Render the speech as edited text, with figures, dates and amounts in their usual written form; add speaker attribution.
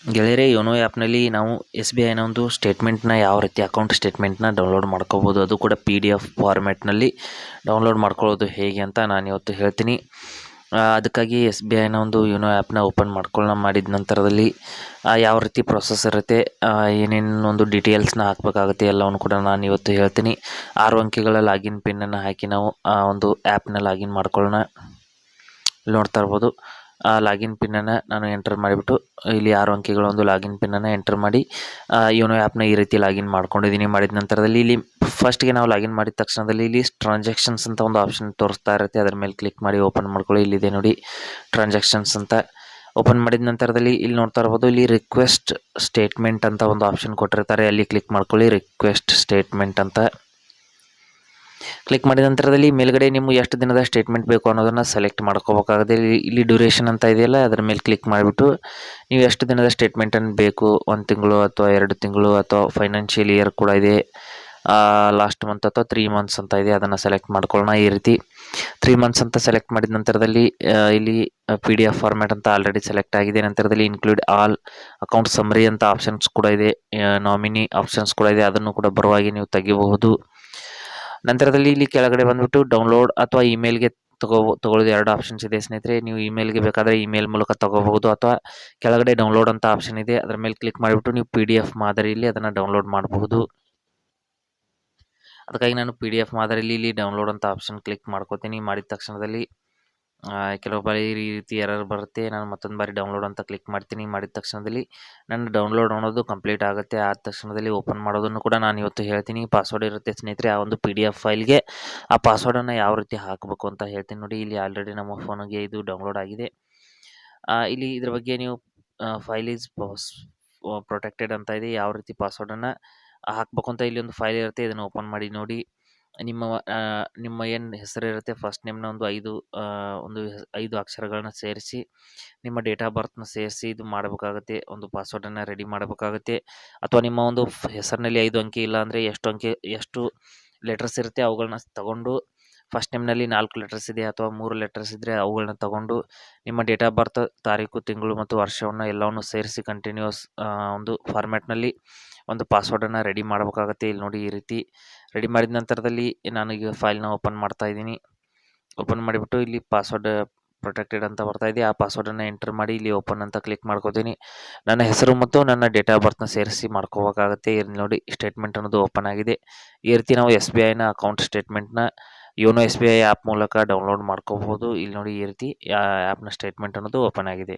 Speaker 1: ಗೆಳೆಯರೇ, ಯೋನೋ ಆ್ಯಪ್ನಲ್ಲಿ ನಾವು ಎಸ್ ಬಿ ಐನ ಒಂದು ಸ್ಟೇಟ್ಮೆಂಟ್ನ ಯಾವ ರೀತಿ ಅಕೌಂಟ್ ಸ್ಟೇಟ್ಮೆಂಟ್ನ ಡೌನ್ಲೋಡ್ ಮಾಡ್ಕೋಬೋದು, ಅದು ಕೂಡ PDF ಫಾರ್ಮ್ಯಾಟ್ನಲ್ಲಿ ಡೌನ್ಲೋಡ್ ಮಾಡ್ಕೊಳ್ಳೋದು ಹೇಗೆ ಅಂತ ನಾನು ಇವತ್ತು ಹೇಳ್ತೀನಿ. ಅದಕ್ಕಾಗಿ ಎಸ್ ಬಿ ಐನ ಒಂದು ಯೋನೋ ಆ್ಯಪ್ನ ಓಪನ್ ಮಾಡಿದ ನಂತರದಲ್ಲಿ ಯಾವ ರೀತಿ ಪ್ರೊಸೆಸ್ ಇರುತ್ತೆ, ಏನೇನು ಒಂದು ಡೀಟೇಲ್ಸ್ನ ಹಾಕಬೇಕಾಗುತ್ತೆ ಎಲ್ಲವನ್ನು ಕೂಡ ನಾನು ಇವತ್ತು ಹೇಳ್ತೀನಿ. 6 ಅಂಕಿಗಳ ಲಾಗಿನ್ ಪಿನ್ನನ್ನು ಹಾಕಿ ನಾವು ಒಂದು ಆ್ಯಪ್ನ ಲಾಗಿನ್ ಮಾಡ್ಕೊಳ್ಳೋಣ. ನೋಡ್ತಾ ಇರ್ಬೋದು, ಲಾಗಿನ್ ಪಿನ್ನನ್ನು ನಾನು ಎಂಟರ್ ಮಾಡಿಬಿಟ್ಟು ಇಲ್ಲಿ 6 ಅಂಕಿಗಳ ಒಂದು ಲಾಗಿನ್ ಪಿನ್ನನ್ನು ಎಂಟರ್ ಮಾಡಿ ಯೋನೋ ಆ್ಯಪ್ನ ಈ ರೀತಿ ಲಾಗಿನ್ ಮಾಡ್ಕೊಂಡಿದ್ದೀನಿ. ಮಾಡಿದ ನಂತರದಲ್ಲಿ ಇಲ್ಲಿ ಫಸ್ಟ್ಗೆ ನಾವು ಲಾಗಿನ್ ಮಾಡಿದ ತಕ್ಷಣದಲ್ಲಿ ಇಲ್ಲಿ ಟ್ರಾನ್ಸಾಕ್ಷನ್ಸ್ ಅಂತ ಒಂದು ಆಪ್ಷನ್ ತೋರಿಸ್ತಾ ಇರುತ್ತೆ. ಅದರ ಮೇಲೆ ಕ್ಲಿಕ್ ಮಾಡಿ ಓಪನ್ ಮಾಡ್ಕೊಳ್ಳಿ. ಇಲ್ಲಿದೆ ನೋಡಿ ಟ್ರಾನ್ಸಾಕ್ಷನ್ಸ್ ಅಂತ. ಓಪನ್ ಮಾಡಿದ ನಂತರದಲ್ಲಿ ಇಲ್ಲಿ ನೋಡ್ತಾ ಇರ್ಬೋದು, ಇಲ್ಲಿ ರಿಕ್ವೆಸ್ಟ್ ಸ್ಟೇಟ್ಮೆಂಟ್ ಅಂತ ಒಂದು ಆಪ್ಷನ್ ಕೊಟ್ಟಿರ್ತಾರೆ. ಅಲ್ಲಿ ಕ್ಲಿಕ್ ಮಾಡ್ಕೊಳ್ಳಿ, ರಿಕ್ವೆಸ್ಟ್ ಸ್ಟೇಟ್ಮೆಂಟ್ ಅಂತ. ಕ್ಲಿಕ್ ಮಾಡಿದ ನಂತರದಲ್ಲಿ ಮೇಲ್ಗಡೆ ನಿಮ್ಗೆ ಎಷ್ಟು ದಿನದ ಸ್ಟೇಟ್ಮೆಂಟ್ ಬೇಕು ಅನ್ನೋದನ್ನು ಸೆಲೆಕ್ಟ್ ಮಾಡ್ಕೋಬೇಕಾಗುತ್ತೆ. ಇಲ್ಲಿ ಡ್ಯೂರೇಷನ್ ಅಂತ ಇದೆಯಲ್ಲ, ಅದರ ಮೇಲೆ ಕ್ಲಿಕ್ ಮಾಡಿಬಿಟ್ಟು ನೀವು ಎಷ್ಟು ದಿನದ ಸ್ಟೇಟ್ಮೆಂಟನ್ನು ಬೇಕು, 1 ತಿಂಗಳು ಅಥವಾ 2 ತಿಂಗಳು ಅಥವಾ ಫೈನಾನ್ಷಿಯಲ್ ಇಯರ್ ಕೂಡ ಇದೆ, ಲಾಸ್ಟ್ ಮಂತ್ ಅಥವಾ 3 ಮಂತ್ಸ್ ಅಂತ ಇದೆ, ಅದನ್ನು ಸೆಲೆಕ್ಟ್ ಮಾಡ್ಕೊಳ್ಳೋಣ. ಈ ರೀತಿ 3 ಮಂತ್ಸ್ ಅಂತ ಸೆಲೆಕ್ಟ್ ಮಾಡಿದ ನಂತರದಲ್ಲಿ ಇಲ್ಲಿ PDF ಫಾರ್ಮ್ಯಾಟ್ ಅಂತ ಆಲ್ರೆಡಿ ಸೆಲೆಕ್ಟ್ ಆಗಿದೆ. ನಂತರದಲ್ಲಿ ಇನ್ಕ್ಲೂಡ್ ಆಲ್ ಅಕೌಂಟ್ ಸಮ್ಮರಿ ಅಂತ ಆಪ್ಷನ್ಸ್ ಕೂಡ ಇದೆ, ನಾಮಿನಿ ಆಪ್ಷನ್ಸ್ ಕೂಡ ಇದೆ, ಅದನ್ನು ಕೂಡ ಬರುವಾಗಿ ನೀವು ತೆಗಿಬಹುದು. ನಂತರದಲ್ಲಿ ಇಲ್ಲಿ ಕೆಳಗಡೆ ಬಂದುಬಿಟ್ಟು ಡೌನ್ಲೋಡ್ ಅಥವಾ ಇಮೇಲ್ಗೆ ತಗೊಳ್ಳೋದು 2 ಆಪ್ಷನ್ಸ್ ಇದೆ ಸ್ನೇಹಿತರೆ. ನೀವು ಇಮೇಲ್ಗೆ ಬೇಕಾದರೆ ಇಮೇಲ್ ಮೂಲಕ ತಗೋಬಹುದು, ಅಥವಾ ಕೆಳಗಡೆ ಡೌನ್ಲೋಡ್ ಅಂತ ಆಪ್ಷನ್ ಇದೆ, ಅದರ ಮೇಲೆ ಕ್ಲಿಕ್ ಮಾಡಿಬಿಟ್ಟು ನೀವು PDF ಮಾದರಿಯಲ್ಲಿ ಅದನ್ನು ಡೌನ್ಲೋಡ್ ಮಾಡಬಹುದು. ಅದಕ್ಕಾಗಿ ನಾನು PDF ಮಾದರಿಯಲ್ಲಿ ಇಲ್ಲಿ ಡೌನ್ಲೋಡ್ ಅಂತ ಆಪ್ಷನ್ ಕ್ಲಿಕ್ ಮಾಡ್ಕೋತೀನಿ. ಮಾಡಿದ ತಕ್ಷಣದಲ್ಲಿ ಕೆಲವು ಬಾರಿ ಈ ರೀತಿ ಎರರ್ ಬರುತ್ತೆ. ನಾನು ಮತ್ತೊಂದು ಬಾರಿ ಡೌನ್ಲೋಡ್ ಅಂತ ಕ್ಲಿಕ್ ಮಾಡ್ತೀನಿ. ಮಾಡಿದ ತಕ್ಷಣದಲ್ಲಿ ನನ್ನ ಡೌನ್ಲೋಡ್ ಅನ್ನೋದು ಕಂಪ್ಲೀಟ್ ಆಗುತ್ತೆ. ಆದ ತಕ್ಷಣದಲ್ಲಿ ಓಪನ್ ಮಾಡೋದನ್ನು ಕೂಡ ನಾನು ಇವತ್ತು ಹೇಳ್ತೀನಿ. ಪಾಸ್ವರ್ಡ್ ಇರುತ್ತೆ ಸ್ನೇಹಿತರೆ ಆ ಒಂದು PDF ಫೈಲ್ಗೆ. ಆ ಪಾಸ್ವರ್ಡನ್ನು ಯಾವ ರೀತಿ ಹಾಕಬೇಕು ಅಂತ ಹೇಳ್ತೀನಿ ನೋಡಿ. ಇಲ್ಲಿ ಆಲ್ರೆಡಿ ನಮ್ಮ ಫೋನಿಗೆ ಇದು ಡೌನ್ಲೋಡ್ ಆಗಿದೆ. ಇಲ್ಲಿ ಇದ್ರ ಬಗ್ಗೆ ನೀವು ಫೈಲ್ ಈಸ್ ಪ್ರೊಟೆಕ್ಟೆಡ್ ಅಂತ ಇದೆ, ಯಾವ ರೀತಿ ಪಾಸ್ವರ್ಡನ್ನು ಹಾಕಬೇಕು ಅಂತ ಇಲ್ಲಿ ಒಂದು ಫೈಲ್ ಇರುತ್ತೆ. ಇದನ್ನು ಓಪನ್ ಮಾಡಿ ನೋಡಿ. ನಿಮ್ಮ ಏನು ಹೆಸರು ಇರುತ್ತೆ, ಫಸ್ಟ್ ನೇಮ್ನ ಒಂದು 5 ಅಕ್ಷರಗಳನ್ನ ಸೇರಿಸಿ, ನಿಮ್ಮ ಡೇಟ್ ಆಫ್ ಬರ್ತ್ನ ಸೇರಿಸಿ ಇದು ಮಾಡಬೇಕಾಗುತ್ತೆ. ಒಂದು ಪಾಸ್ವರ್ಡನ್ನು ರೆಡಿ ಮಾಡಬೇಕಾಗುತ್ತೆ. ಅಥವಾ ನಿಮ್ಮ ಒಂದು ಹೆಸರಿನಲ್ಲಿ 5 ಅಂಕಿ ಇಲ್ಲ ಅಂದರೆ ಎಷ್ಟು ಲೆಟರ್ಸ್ ಇರುತ್ತೆ ಅವುಗಳನ್ನ ತಗೊಂಡು, ಫಸ್ಟ್ ನೇಮ್ನಲ್ಲಿ 4 ಲೆಟರ್ಸ್ ಇದೆ ಅಥವಾ 3 ಲೆಟರ್ಸ್ ಇದ್ದರೆ ಅವುಗಳನ್ನ ತಗೊಂಡು, ನಿಮ್ಮ ಡೇಟ್ ಆಫ್ ಬರ್ತ್, ತಾರೀಕು, ತಿಂಗಳು ಮತ್ತು ವರ್ಷವನ್ನು ಎಲ್ಲವನ್ನು ಸೇರಿಸಿ ಕಂಟಿನ್ಯೂಸ್ ಒಂದು ಫಾರ್ಮ್ಯಾಟ್ನಲ್ಲಿ ಒಂದು ಪಾಸ್ವರ್ಡನ್ನು ರೆಡಿ ಮಾಡಬೇಕಾಗುತ್ತೆ. ಇಲ್ಲಿ ನೋಡಿ ಈ ರೀತಿ ರೆಡಿ ಮಾಡಿದ ನಂತರದಲ್ಲಿ ನಾನು ಈಗ ಫೈಲ್ನ ಓಪನ್ ಮಾಡ್ತಾ ಇದ್ದೀನಿ. ಓಪನ್ ಮಾಡಿಬಿಟ್ಟು ಇಲ್ಲಿ ಪಾಸ್ವರ್ಡ್ ಪ್ರೊಟೆಕ್ಟೆಡ್ ಅಂತ ಬರ್ತಾ ಇದೆ, ಆ ಪಾಸ್ವರ್ಡನ್ನು ಎಂಟರ್ ಮಾಡಿ ಇಲ್ಲಿ ಓಪನ್ ಅಂತ ಕ್ಲಿಕ್ ಮಾಡ್ಕೋತೀನಿ. ನನ್ನ ಹೆಸರು ಮತ್ತು ನನ್ನ ಡೇಟ್ ಆಫ್ ಬರ್ತ್ನ ಸೇರಿಸಿ ಮಾಡ್ಕೋಬೇಕಾಗುತ್ತೆ. ಇಲ್ಲಿ ನೋಡಿ ಸ್ಟೇಟ್ಮೆಂಟ್ ಅನ್ನೋದು ಓಪನ್ ಆಗಿದೆ. ಈ ರೀತಿ ನಾವು SBIನ ಅಕೌಂಟ್ ಸ್ಟೇಟ್ಮೆಂಟ್ನ ಯೋನೋ SBI ಆ್ಯಪ್ ಮೂಲಕ ಡೌನ್ಲೋಡ್ ಮಾಡ್ಕೋಬಹುದು. ಇಲ್ಲಿ ನೋಡಿ ಈ ರೀತಿ ಆ್ಯಪ್ನ ಸ್ಟೇಟ್ಮೆಂಟ್ ಅನ್ನೋದು ಓಪನ್ ಆಗಿದೆ.